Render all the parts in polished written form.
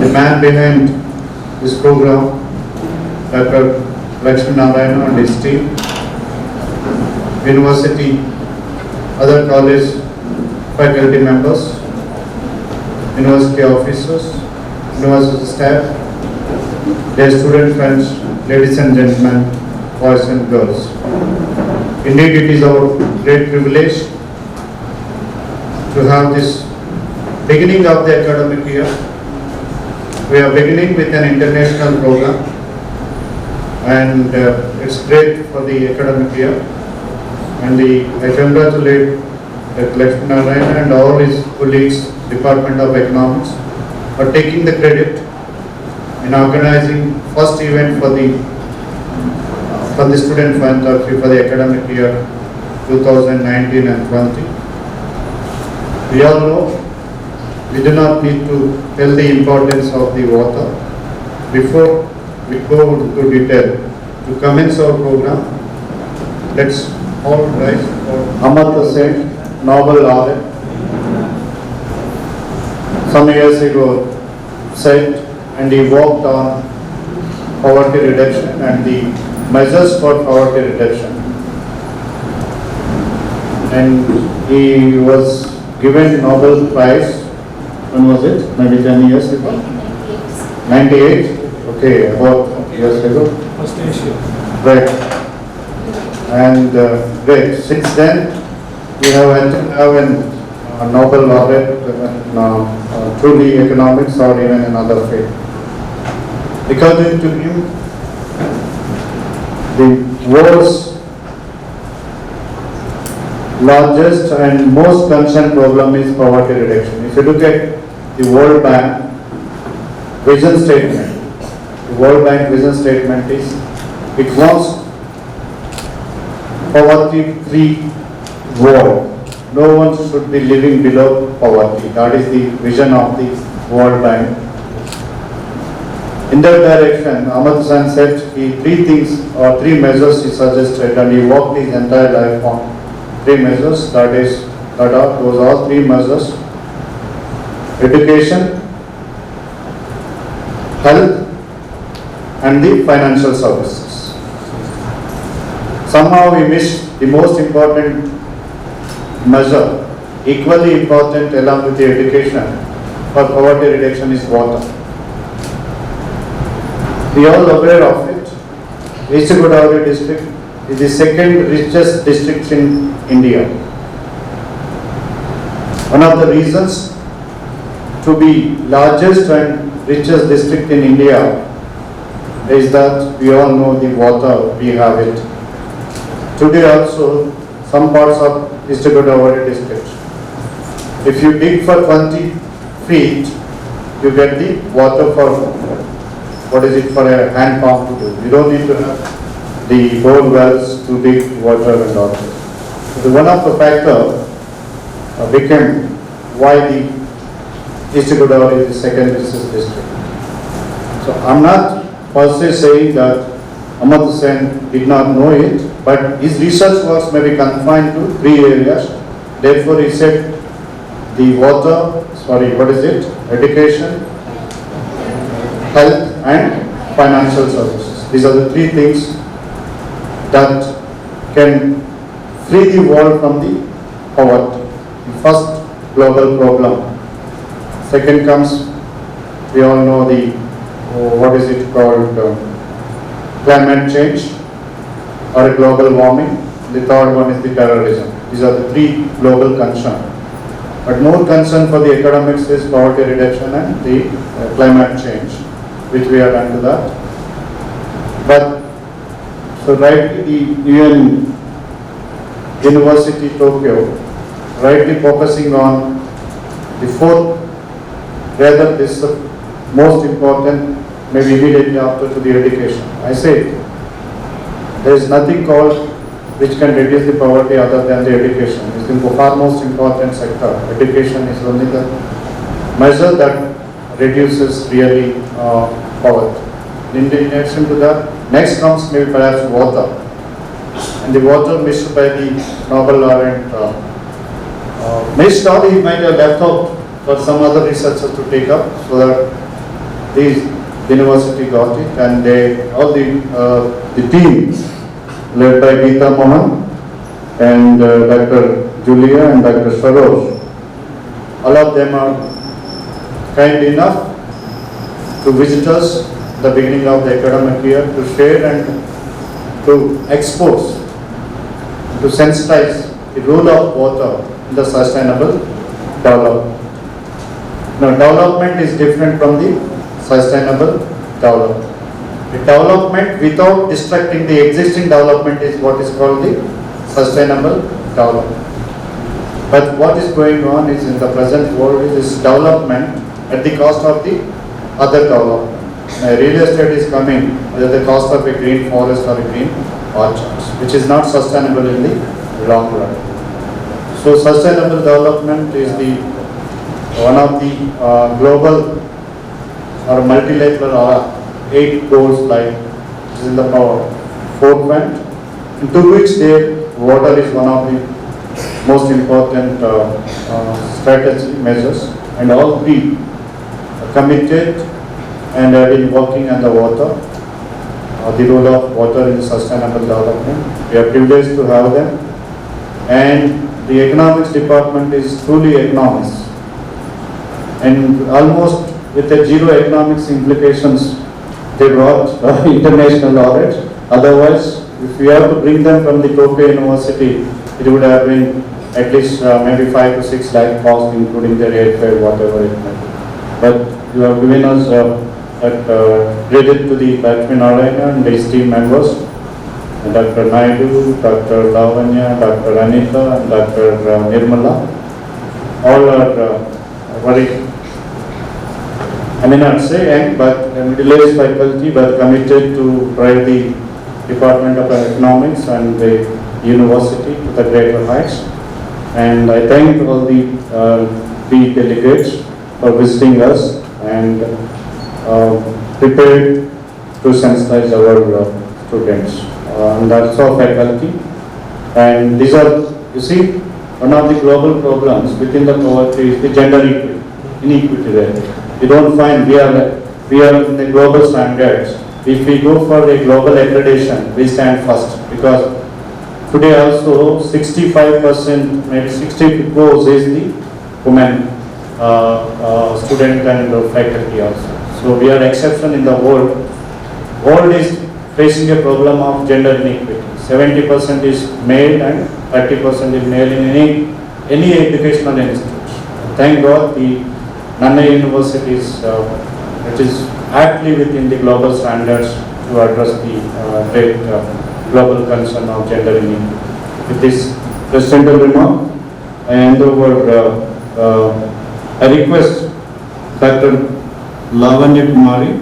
the man behind this program, Dr. Lakshmi Narayana and his team, university, other college faculty members, university officers, university staff, dear student friends, ladies and gentlemen, boys and girls. Indeed, it is our great privilege to have this beginning of the academic year. We are beginning with an international program, and it's great for the academic year. And I congratulate Dr. Lakshmi Narayana and all his colleagues, Department of Economics, for taking the credit in organizing first event for the student philanthropy for the academic year 2019 and 20. We all know we do not need to tell the importance of the water. Before we go into detail to commence our program, let's all rise for Amartya Sen, Nobel laureate. Some years ago said, and he worked on poverty reduction and the measures for poverty reduction. And he was given Nobel Prize. When was it? Maybe 10 years ago? 98? Okay, about years ago. First Asia. Right. And great. Since then, we have a Nobel laureate, truly economics or even another field. According to him, the world's largest and most concerned problem is poverty reduction. If you look at the World Bank vision statement, the World Bank vision statement is it wants poverty-free world. No one should be living below poverty. That is the vision of the World Bank. In that direction, Amartya Sen said three things or three measures he suggested, and he worked his entire life on three measures. Those are three measures: education, health, and the financial services. Somehow we missed the most important measure, equally important along with the education for poverty reduction, is water. We are all aware of it. East Godavari district is the second richest district in India. One of the reasons to be largest and richest district in India is that we all know the water, we have it. Today also, some parts of East Godavari district, if you dig for 20 feet, you get the water for, for a hand pump to do. You don't need to have the bore wells to dig water and all. So one of the factors became why the East Godavari is the second richest district. So I'm not per se saying that Amartya Sen did not know it, but his research works may be confined to three areas. Therefore, he said the education, health, and financial services. These are the three things that can free the world from the poverty. The first global problem. Second comes, we all know climate change or global warming. The third one is the terrorism. These are the three global concerns. But more concern for the academics is poverty reduction and the climate change, which we are done to that. But so rightly the University Tokyo rightly focusing on the fourth, rather this is the most important, maybe immediately after, to the education. I say there is nothing called which can reduce the poverty other than the education. It's the far most important sector. Education is only the measure that reduces really poverty. In addition to that, next comes maybe perhaps water. And the water missed by the Nobel laureate, missed or he might have left out for some other researchers to take up, so that this university got it, and all the team led by Geeta Mohan and Dr. Julia and Dr. Saroj, all of them are kind enough to visit us at the beginning of the academic year to share and to expose, to sensitize the role of water in the sustainable development. Now, development is different from the sustainable development. The development without distracting the existing development is what is called the sustainable development. But what is going on is in the present world is development at the cost of the other development. Real estate is coming at the cost of a green forest or a green orchard, which is not sustainable in the long run. So sustainable development is one of the global or multilateral or 8 goals like is in the forefront, to which water is one of the most important strategy measures, and all three are committed and have been working on the water, the role of water in sustainable development. We are privileged to have them, and the economics department is truly economics, and almost with the zero economics implications they brought international audit. Otherwise, if we have to bring them from the Tokyo University, it would have been at least maybe 5 to 6 lakh cost, including the airfare, whatever it may be. But you have given us credit to the Lakshmi Narayana and his team members, Dr. Naidu, Dr. Lavanya, Dr. Anita, and Dr. Nirmala. All are very, I may not say young, but middle-aged faculty, but committed to drive the Department of Economics and the university to the greater heights. And I thank all the delegates for visiting us and prepared to sensitize our students. And also faculty. And these are, you see, one of the global problems within the poverty is the gender inequity there. You don't find we are in the global standards. If we go for a global accreditation, we stand first, because today also 65%, maybe 64% is the women student and faculty also. So we are exception in the world. World is facing a problem of gender inequity. 70% is male and 30% is male in any educational institute. Thank God the Nana universities, it is aptly within the global standards to address the great global concern of gender inequity. With this presidential remark, I hand over, I request Dr. Lavanya Kumari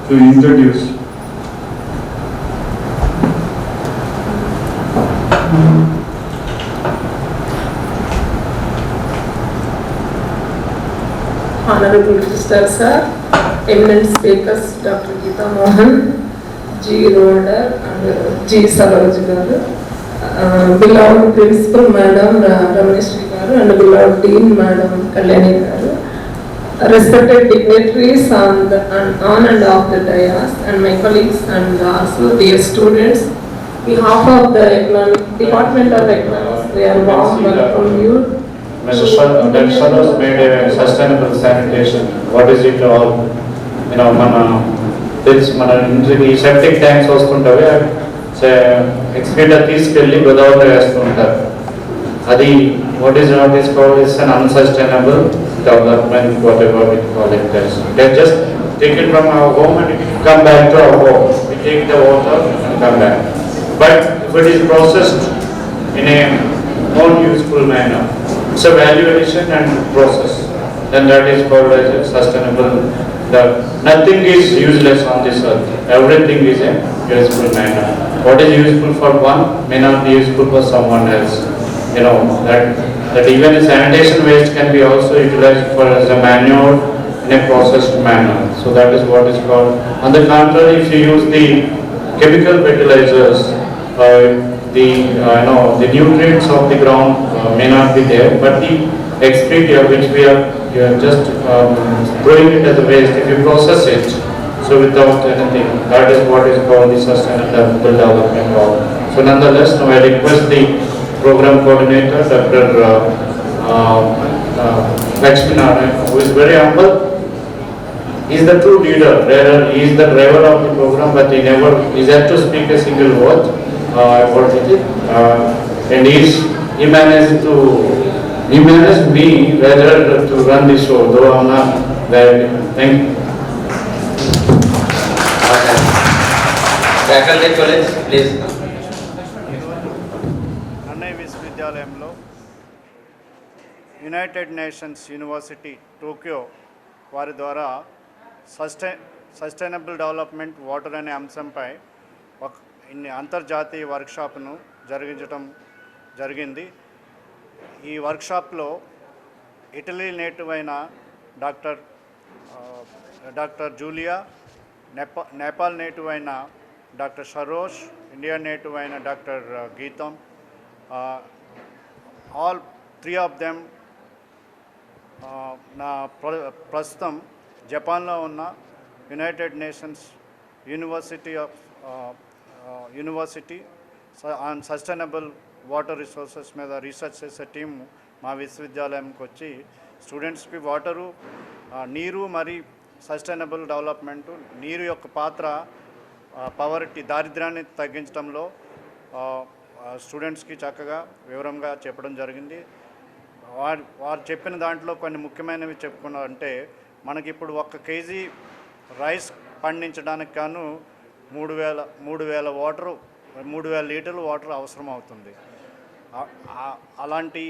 to introduce. Honorable Minister Sir, eminent speakers Dr. Geeta Mohan, G. Roder and G. Saroj garu, beloved Principal Madam Ramaneshri garu and beloved Dean Madam Kalyani garu, respected dignitaries on and off the dais, and my colleagues and also dear students, on behalf of the Department of Economics, we are warm welcome you. Mr. Saroj made a sustainable sanitation. What is it all? You know, ఈ septic tanks వస్తుంటవి ఎక్స్పీరియర్ తీసుకెళ్ళి గోదావరిలో వేస్తూ ఉంటారు. అది what is called is un unsustainable development, whatever we call it. They just take it from our home and it come back to our home. We take the water and come back. But if it is processed in a more useful manner, it's a value addition and process, then that is called as a sustainable. Nothing is useless on this earth. Everything is a useful manner. What is useful for one may not be useful for someone else. You know that even a sanitation waste can be also utilized for as a manure in a processed manner. So that is what is called. On the contrary, if you use the chemical fertilizers, the nutrients of the ground may not be there, but the excreta which we are you are just throwing it as a waste. If you process it, so without anything, that is what is called the sustainable development goal. So nonetheless, now I request the program coordinator, Dr. Lakshminarayan, who is very humble. He is the true leader. He is the driver of the program, but he never is yet to speak a single word about it. And he managed me rather to run the show, though I'm not there. Thank you. Faculty college, please. అన్నయ్య విశ్వవిద్యాలయంలో United nations university Tokyo వారి ద్వారా sustainable development water అనే అంశంపై ఒక అంతర్జాతీయ వర్క్షాప్ను జరిగింది. ఈ వర్క్షాప్లో ఇటలీ నేటివ్ అయిన డాక్టర్ జూలియా, నేపాల్ నేటివ్ అయిన డాక్టర్ షరోష్, ఇండియా నేటివ్ అయిన డాక్టర్ గీతం, ఆల్ త్రీ ఆఫ్ దెమ్ నా ప్రస్తుతం జపాన్లో ఉన్న United nations university on sustainable water resources మీద రీసెర్చ్ చేసే టీం మా విశ్వవిద్యాలయంకి వచ్చి స్టూడెంట్స్కి వాటరు, నీరు మరి సస్టైనబుల్ డెవలప్మెంటు, నీరు యొక్క పాత్ర పవర్టీ, దారిద్ర్యాన్ని తగ్గించడంలో స్టూడెంట్స్కి చక్కగా వివరంగా చెప్పడం జరిగింది. వారు చెప్పిన దాంట్లో కొన్ని ముఖ్యమైనవి చెప్పుకున్నారంటే, మనకి ఇప్పుడు 1 కేజీ రైస్ పండించడానికి గాను 3,000 లీటర్లు వాటర్ అవసరం అవుతుంది. అలాంటి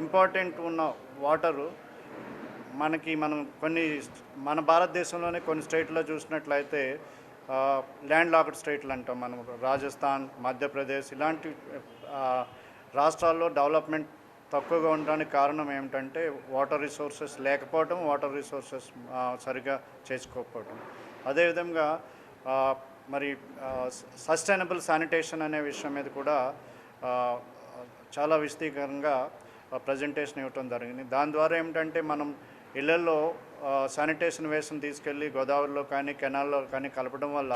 ఇంపార్టెంట్ ఉన్న వాటరు మన భారతదేశంలోనే కొన్ని స్టేట్లో చూసినట్లయితే ల్యాండ్ లాక్డ్ స్టేట్లు అంటాం మనం, రాజస్థాన్, మధ్యప్రదేశ్ ఇలాంటి రాష్ట్రాల్లో డెవలప్మెంట్ తక్కువగా ఉండడానికి కారణం ఏమిటంటే వాటర్ రిసోర్సెస్ లేకపోవటం, వాటర్ రిసోర్సెస్ సరిగా చేసుకోకపోవటం. అదేవిధంగా మరి సస్టైనబుల్ శానిటేషన్ అనే విషయం మీద కూడా చాలా విస్తీర్ణంగా ప్రజెంటేషన్ ఇవ్వటం జరిగింది. దాని ద్వారా ఏమిటంటే మనం ఇళ్లలో శానిటేషన్ వేస్ట్ని తీసుకెళ్ళి గోదావరిలో కానీ కెనాల్లో కానీ కలపడం వల్ల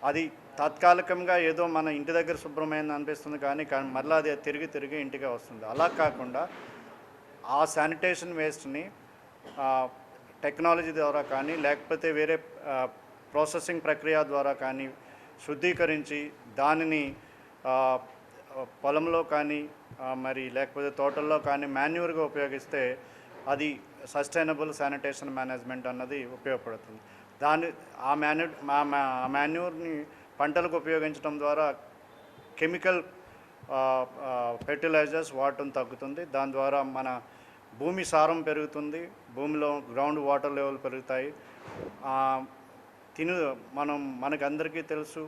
అది తాత్కాలికంగా ఏదో మన ఇంటి దగ్గర శుభ్రమైంది అనిపిస్తుంది, కానీ మళ్ళీ అది తిరిగి ఇంటికి వస్తుంది. అలా కాకుండా ఆ శానిటేషన్ వేస్ట్ని టెక్నాలజీ ద్వారా కానీ లేకపోతే వేరే ప్రాసెసింగ్ ప్రక్రియ ద్వారా కానీ శుద్ధీకరించి దానిని పొలంలో కానీ మరి లేకపోతే తోటల్లో కానీ మాన్యూర్గా ఉపయోగిస్తే అది సస్టైనబుల్ శానిటేషన్ మేనేజ్మెంట్ అన్నది ఉపయోగపడుతుంది. ఆ మాన్యూర్ని పంటలకు ఉపయోగించడం ద్వారా కెమికల్ ఫెర్టిలైజర్స్ వాడటం తగ్గుతుంది. దాని ద్వారా మన భూమి సారం పెరుగుతుంది, భూమిలో గ్రౌండ్ వాటర్ లెవెల్ పెరుగుతాయి. మనకందరికీ తెలుసు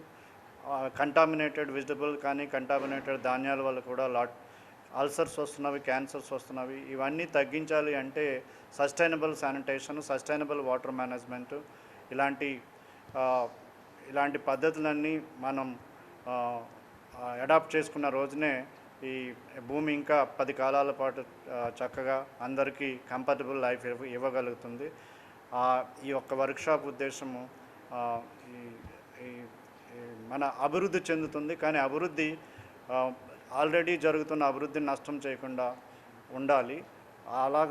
కంటామినేటెడ్ వెజిటబుల్ కానీ కంటామినేటెడ్ ధాన్యాల వల్ల కూడా అల్సర్స్ వస్తున్నవి, క్యాన్సర్స్ వస్తున్నవి. ఇవన్నీ తగ్గించాలి అంటే sustainable sanitation, sustainable water management ఇలాంటి పద్ధతులన్నీ మనం అడాప్ట్ చేసుకున్న రోజునే ఈ భూమి ఇంకా 10 కాలాల పాటు చక్కగా అందరికీ కంఫర్టబుల్ లైఫ్ ఇవ్వగలుగుతుంది. ఈ యొక్క వర్క్షాప్ ఉద్దేశము మన అభివృద్ధి చెందుతుంది, కానీ అభివృద్ధి ఆల్రెడీ జరుగుతున్న అభివృద్ధిని నష్టం చేయకుండా ఉండాలి. అలాగ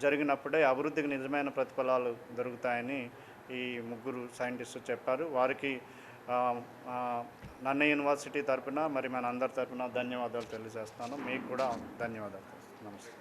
జరిగినప్పుడే అభివృద్ధికి నిజమైన ప్రతిఫలాలు దొరుకుతాయని ఈ ముగ్గురు సైంటిస్టు చెప్పారు. వారికి నన్న యూనివర్సిటీ తరపున మరి మన అందరి తరపున ధన్యవాదాలు తెలియజేస్తాను. మీకు కూడా ధన్యవాదాలు. నమస్తే.